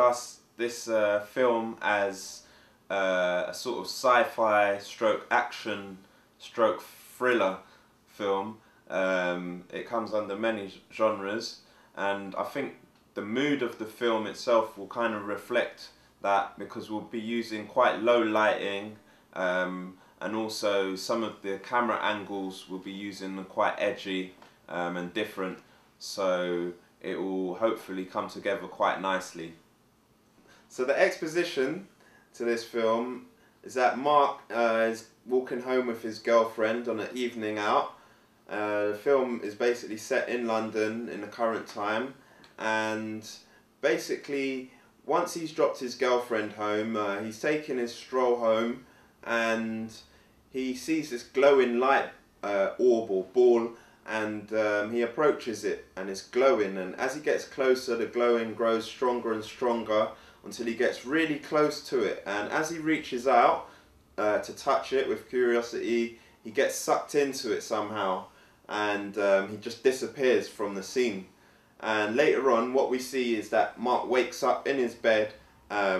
class this film as a sort of sci-fi stroke action stroke thriller film. It comes under many genres, and I think the mood of the film itself will kind of reflect that, because we'll be using quite low lighting, and also some of the camera angles will be using quite edgy and different, so it will hopefully come together quite nicely. So the exposition to this film is that Mark is walking home with his girlfriend on an evening out. The film is basically set in London in the current time, and basically once he's dropped his girlfriend home, he's taking his stroll home, and he sees this glowing light orb or ball, and he approaches it, and it's glowing, and as he gets closer the glowing grows stronger and stronger until he gets really close to it, and as he reaches out to touch it with curiosity, he gets sucked into it somehow, and he just disappears from the scene. And later on what we see is that Mark wakes up in his bed,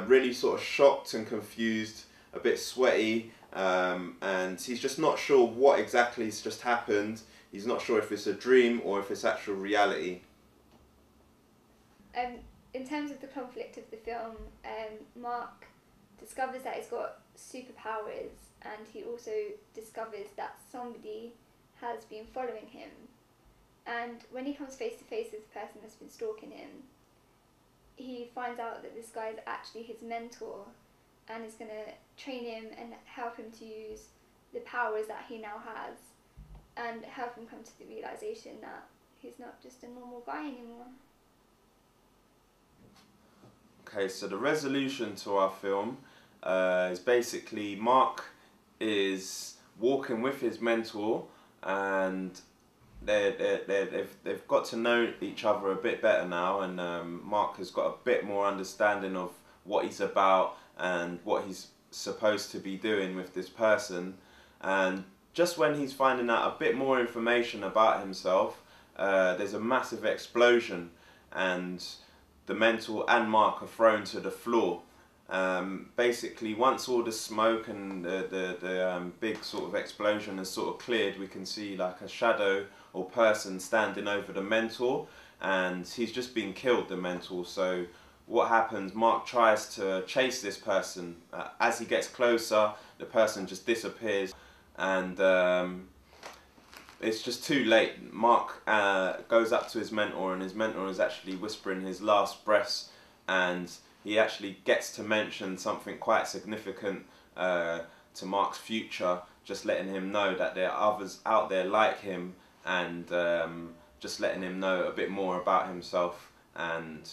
really sort of shocked and confused, a bit sweaty, and he's just not sure what exactly has just happened. He's not sure if it's a dream or if it's actual reality. In terms of the conflict of the film, Mark discovers that he's got superpowers, and he also discovers that somebody has been following him. And when he comes face to face with the person that's been stalking him, he finds out that this guy is actually his mentor and is going to train him and help him to use the powers that he now has, and help him come to the realization that he's not just a normal guy anymore. Okay, so the resolution to our film is basically Mark is walking with his mentor, and they've got to know each other a bit better now, and Mark has got a bit more understanding of what he's about and what he's supposed to be doing with this person. And just when he's finding out a bit more information about himself, there's a massive explosion, and the mentor and Mark are thrown to the floor. Basically, once all the smoke and the big sort of explosion has sort of cleared, we can see like a shadow or person standing over the mentor, and he's just been killed, the mentor. So what happens, Mark tries to chase this person. As he gets closer, the person just disappears, and it's just too late. Mark goes up to his mentor, and his mentor is actually whispering his last breaths, and he actually gets to mention something quite significant to Mark's future, just letting him know that there are others out there like him, and just letting him know a bit more about himself, and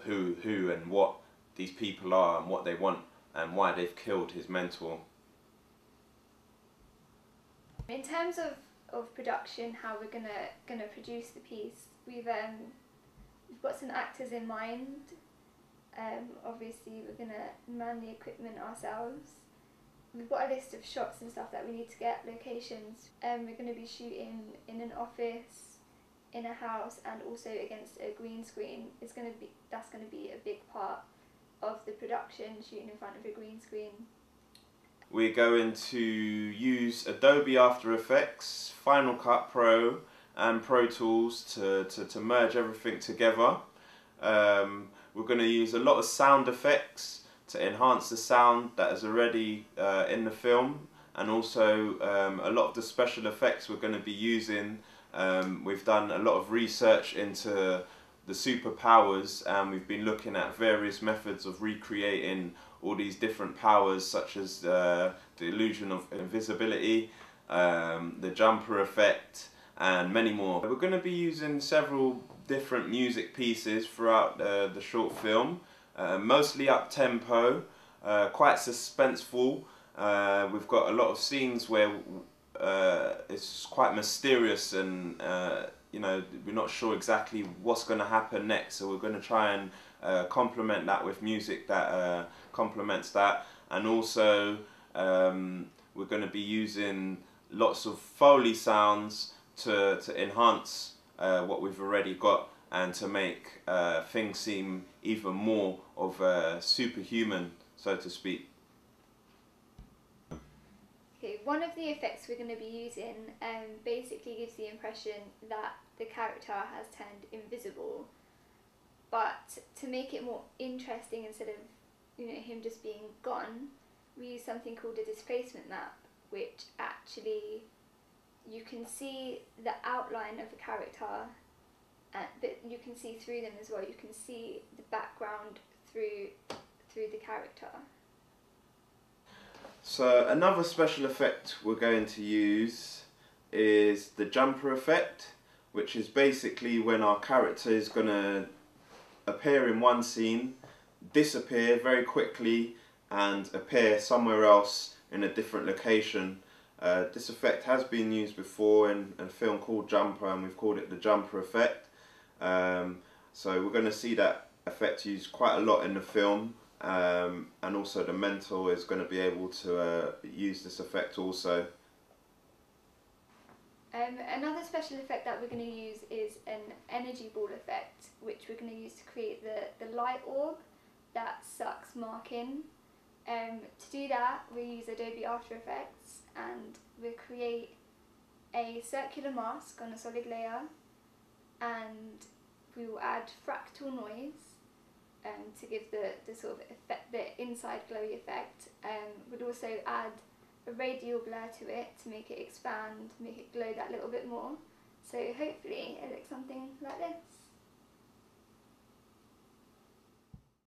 who and what these people are and what they want and why they've killed his mentor. In terms of production, how we're gonna produce the piece, we've got some actors in mind. Obviously we're gonna man the equipment ourselves. We've got a list of shots and stuff that we need to get, locations. We're gonna be shooting in an office, in a house, and also against a green screen. That's gonna be a big part of the production, shooting in front of a green screen. We're going to use Adobe After Effects, Final Cut Pro and Pro Tools to merge everything together. We're going to use a lot of sound effects to enhance the sound that is already in the film, and also a lot of the special effects we're going to be using. We've done a lot of research into the superpowers, and we've been looking at various methods of recreating all these different powers, such as the illusion of invisibility, the jumper effect, and many more. We're going to be using several different music pieces throughout the short film, mostly up-tempo, quite suspenseful. We've got a lot of scenes where it's quite mysterious, and you know, we're not sure exactly what's going to happen next, so we're going to try and complement that with music that complements that. And also we're going to be using lots of Foley sounds to enhance what we've already got. and to make things seem even more of superhuman, so to speak. Okay, one of the effects we're going to be using basically gives the impression that the character has turned invisible, but to make it more interesting, instead of him just being gone, we use something called a displacement map, which actually you can see the outline of a character, but you can see through them as well. You can see the background through the character. So another special effect we're going to use is the jumper effect, which is basically when our character is going to appear in one scene, disappear very quickly, and appear somewhere else in a different location. This effect has been used before in a film called Jumper, and we've called it the jumper effect. So we're going to see that effect used quite a lot in the film, and also the Mentor is going to be able to use this effect also. Another special effect that we're going to use is an energy ball effect, which we're going to use to create the light orb that sucks Mark in. To do that, we use Adobe After Effects, and we'll create a circular mask on a solid layer, and we will add fractal noise to give the sort of effect, the inside glowy effect. We'd also add a radial blur to it to make it expand, make it glow that little bit more. So hopefully it looks something like this.